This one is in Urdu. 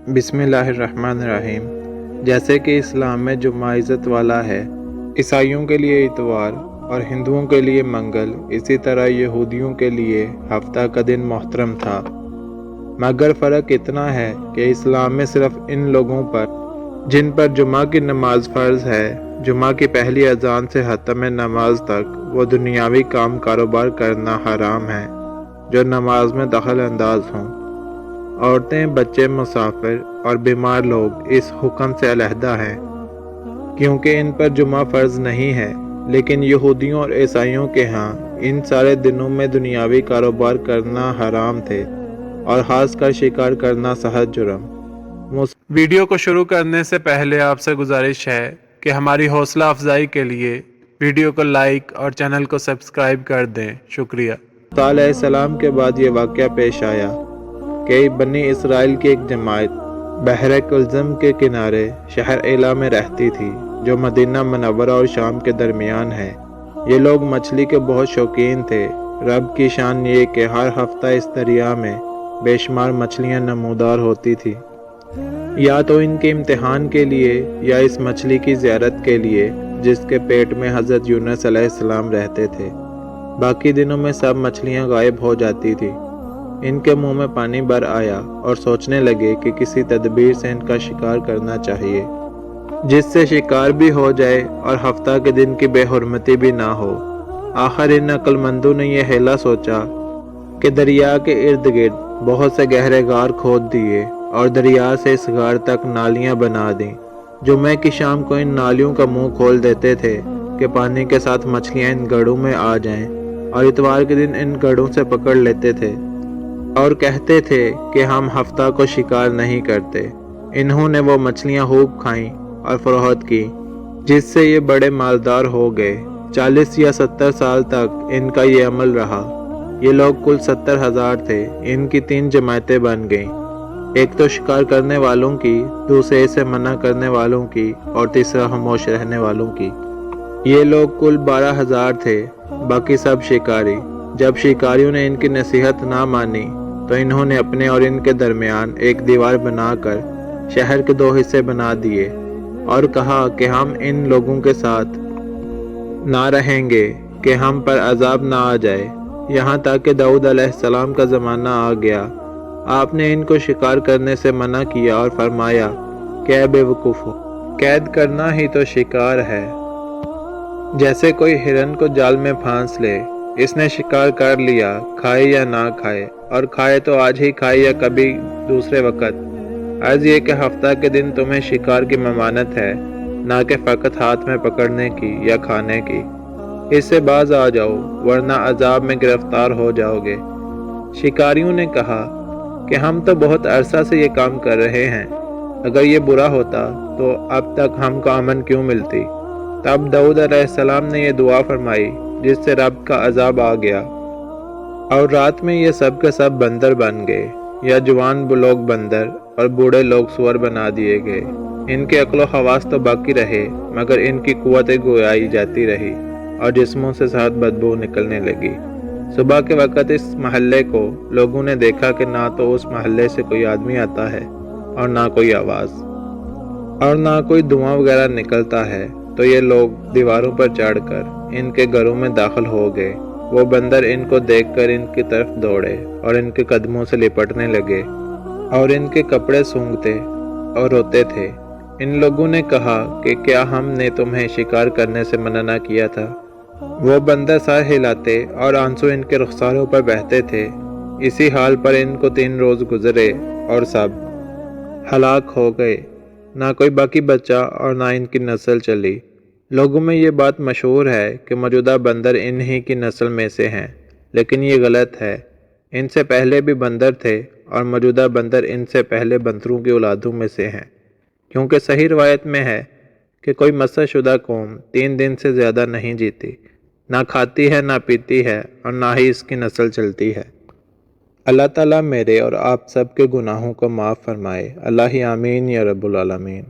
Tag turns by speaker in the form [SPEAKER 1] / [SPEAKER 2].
[SPEAKER 1] بسم اللہ الرحمن الرحیم۔ جیسے کہ اسلام میں جمعہ عزت والا ہے، عیسائیوں کے لیے اتوار اور ہندوؤں کے لیے منگل، اسی طرح یہودیوں کے لیے ہفتہ کا دن محترم تھا۔ مگر فرق اتنا ہے کہ اسلام میں صرف ان لوگوں پر جن پر جمعہ کی نماز فرض ہے، جمعہ کی پہلی اذان سے ختم نماز تک وہ دنیاوی کام کاروبار کرنا حرام ہے جو نماز میں دخل انداز ہوں۔ عورتیں، بچے، مسافر اور بیمار لوگ اس حکم سے علیحدہ ہیں، کیونکہ ان پر جمعہ فرض نہیں ہے۔ لیکن یہودیوں اور عیسائیوں کے ہاں ان سارے دنوں میں دنیاوی کاروبار کرنا حرام تھے، اور خاص کر شکار کرنا سخت جرم۔ ویڈیو کو شروع کرنے سے پہلے آپ سے گزارش ہے کہ ہماری حوصلہ افزائی کے لیے ویڈیو کو لائک اور چینل کو سبسکرائب کر دیں۔ شکریہ۔ موسیٰ علیہ السلام کے بعد یہ واقعہ پیش آیا کہ بنی اسرائیل کی ایک جماعت بحر کلزم کے کنارے شہر ایلا میں رہتی تھی، جو مدینہ منورہ اور شام کے درمیان ہے۔ یہ لوگ مچھلی کے بہت شوقین تھے۔ رب کی شان یہ کہ ہر ہفتہ اس دریا میں بے شمار مچھلیاں نمودار ہوتی تھی، یا تو ان کے امتحان کے لیے یا اس مچھلی کی زیارت کے لیے جس کے پیٹ میں حضرت یونس علیہ السلام رہتے تھے۔ باقی دنوں میں سب مچھلیاں غائب ہو جاتی تھی۔ ان کے منہ میں پانی بھر آیا اور سوچنے لگے کہ کسی تدبیر سے ان کا شکار کرنا چاہیے، جس سے شکار بھی ہو جائے اور ہفتہ کے دن کی بے حرمتی بھی نہ ہو۔ آخر ان عقل مندوں نے یہ حیلہ سوچا کہ دریا کے ارد گرد بہت سے گہرے غار کھود دیے اور دریا سے اس غار تک نالیاں بنا دیں۔ جمعے کی شام کو ان نالیوں کا منہ کھول دیتے تھے کہ پانی کے ساتھ مچھلیاں ان گڑھوں میں آ جائیں، اور اتوار کے دن ان گڑھوں سے پکڑ لیتے تھے اور کہتے تھے کہ ہم ہفتہ کو شکار نہیں کرتے۔ انہوں نے وہ مچھلیاں خوب کھائیں اور فروخت کی، جس سے یہ بڑے مالدار ہو گئے۔ 40 یا 70 سال تک ان کا یہ عمل رہا۔ یہ لوگ کل 70,000 تھے۔ ان کی 3 جماعتیں بن گئیں، ایک تو شکار کرنے والوں کی، دوسرے سے منع کرنے والوں کی، اور تیسرا خاموش رہنے والوں کی۔ یہ لوگ کل 12,000 تھے، باقی سب شکاری۔ جب شکاریوں نے ان کی نصیحت نہ مانی تو انہوں نے اپنے اور ان کے درمیان ایک دیوار بنا کر شہر کے 2 حصے بنا دیے اور کہا کہ ہم ان لوگوں کے ساتھ نہ رہیں گے کہ ہم پر عذاب نہ آ جائے۔ یہاں تک کہ داؤد علیہ السلام کا زمانہ آ گیا۔ آپ نے ان کو شکار کرنے سے منع کیا اور فرمایا کہ اے بے وقوفو، قید کرنا ہی تو شکار ہے۔ جیسے کوئی ہرن کو جال میں پھانس لے، اس نے شکار کر لیا، کھائے یا نہ کھائے، اور کھائے تو آج ہی کھائے یا کبھی دوسرے وقت۔ عرض یہ کہ ہفتہ کے دن تمہیں شکار کی ممانت ہے، نہ کہ فقط ہاتھ میں پکڑنے کی یا کھانے کی۔ اس سے باز آ جاؤ ورنہ عذاب میں گرفتار ہو جاؤ گے۔ شکاریوں نے کہا کہ ہم تو بہت عرصہ سے یہ کام کر رہے ہیں، اگر یہ برا ہوتا تو اب تک ہم کو امن کیوں ملتی؟ تب داؤد علیہ السلام نے یہ دعا فرمائی جس سے رب کا عذاب آ گیا، اور رات میں یہ سب کے سب بندر بن گئے، یا جوان لوگ بندر اور بوڑھے لوگ سور بنا دیے گئے۔ ان کے عقل و حواس تو باقی رہے، مگر ان کی قوت گویائی جاتی رہی اور جسموں سے سخت بدبو نکلنے لگی۔ صبح کے وقت اس محلے کو لوگوں نے دیکھا کہ نہ تو اس محلے سے کوئی آدمی آتا ہے اور نہ کوئی آواز، اور نہ کوئی دھواں وغیرہ نکلتا ہے، تو یہ لوگ دیواروں پر چڑھ کر ان کے گھروں میں داخل ہو گئے۔ وہ بندر ان کو دیکھ کر ان کی طرف دوڑے اور ان کے قدموں سے لپٹنے لگے اور ان کے کپڑے سونگھتے اور روتے تھے۔ ان لوگوں نے کہا کہ کیا ہم نے تمہیں شکار کرنے سے منع نہ کیا تھا؟ وہ بندر سر ہلاتے اور آنسو ان کے رخساروں پر بہتے تھے۔ اسی حال پر ان کو 3 روز گزرے اور سب ہلاک ہو گئے، نہ کوئی باقی بچا اور نہ ان کی نسل چلی۔ لوگوں میں یہ بات مشہور ہے کہ موجودہ بندر انہی کی نسل میں سے ہیں، لیکن یہ غلط ہے۔ ان سے پہلے بھی بندر تھے اور موجودہ بندر ان سے پہلے بندروں کی اولادوں میں سے ہیں، کیونکہ صحیح روایت میں ہے کہ کوئی مسح شدہ قوم 3 دن سے زیادہ نہیں جیتی، نہ کھاتی ہے، نہ پیتی ہے، اور نہ ہی اس کی نسل چلتی ہے۔ اللہ تعالیٰ میرے اور آپ سب کے گناہوں کو معاف فرمائے۔ اللہ آمین یا رب العالمین۔